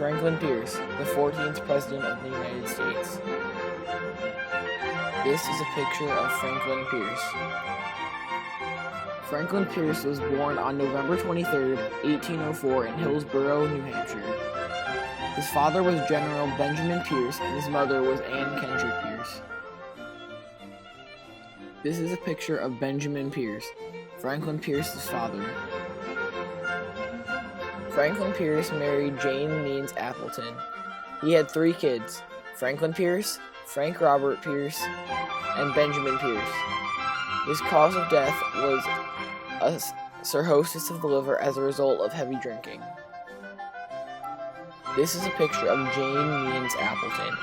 Franklin Pierce, the 14th President of the United States. This is a picture of Franklin Pierce. Franklin Pierce was born on November 23, 1804 in Hillsborough, New Hampshire. His father was General Benjamin Pierce and his mother was Anne Kendrick Pierce. This is a picture of Benjamin Pierce, Franklin Pierce's father. Franklin Pierce married Jane Means Appleton. He had 3 kids, Franklin Pierce, Frank Robert Pierce, and Benjamin Pierce. His cause of death was a cirrhosis of the liver as a result of heavy drinking. This is a picture of Jane Means Appleton,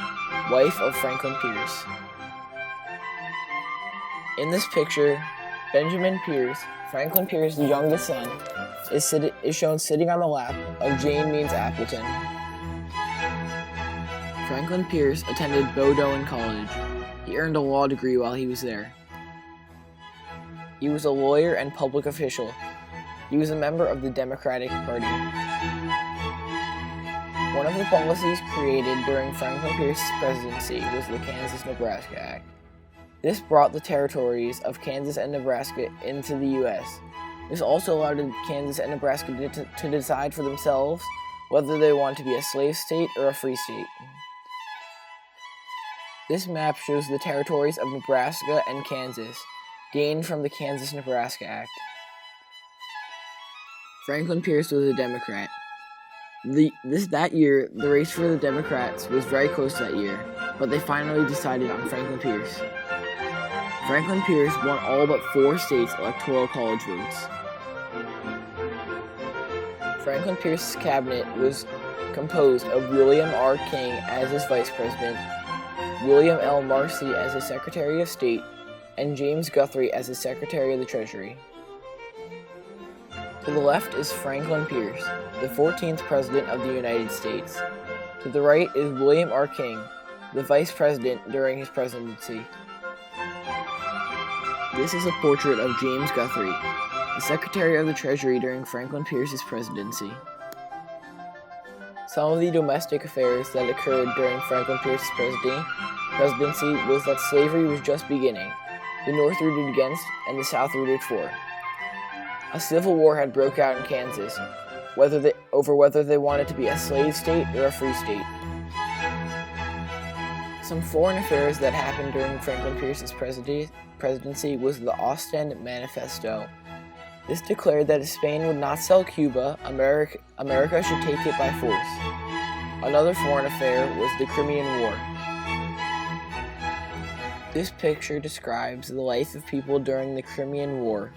wife of Franklin Pierce. In this picture, Benjamin Pierce, Franklin Pierce's youngest son, is shown sitting on the lap of Jane Means Appleton. Franklin Pierce attended Bowdoin College. He earned a law degree while he was there. He was a lawyer and public official. He was a member of the Democratic Party. One of the policies created during Franklin Pierce's presidency was the Kansas-Nebraska Act. This brought the territories of Kansas and Nebraska into the U.S. This also allowed Kansas and Nebraska to decide for themselves whether they want to be a slave state or a free state. This map shows the territories of Nebraska and Kansas, gained from the Kansas-Nebraska Act. Franklin Pierce was a Democrat. That year, the race for the Democrats was very close that year, but they finally decided on Franklin Pierce. Franklin Pierce won all but 4 states' electoral college votes. Franklin Pierce's cabinet was composed of William R. King as his vice president, William L. Marcy as his Secretary of State, and James Guthrie as his Secretary of the Treasury. To the left is Franklin Pierce, the 14th President of the United States. To the right is William R. King, the Vice President during his presidency. This is a portrait of James Guthrie, the Secretary of the Treasury during Franklin Pierce's presidency. Some of the domestic affairs that occurred during Franklin Pierce's presidency was that slavery was just beginning. The North rooted against, and the South rooted for. A civil war had broke out in Kansas, over whether they wanted to be a slave state or a free state. Some foreign affairs that happened during Franklin Pierce's presidency was the Ostend Manifesto. This declared that if Spain would not sell Cuba, America should take it by force. Another foreign affair was the Crimean War. This picture describes the life of people during the Crimean War.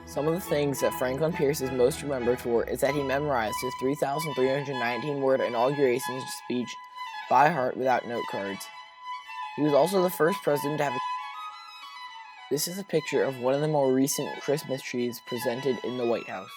Some of the things that Franklin Pierce is most remembered for is that he memorized his 3,319-word inauguration speech by heart without note cards. He was also the first president to have This is a picture of one of the more recent Christmas trees presented in the White House.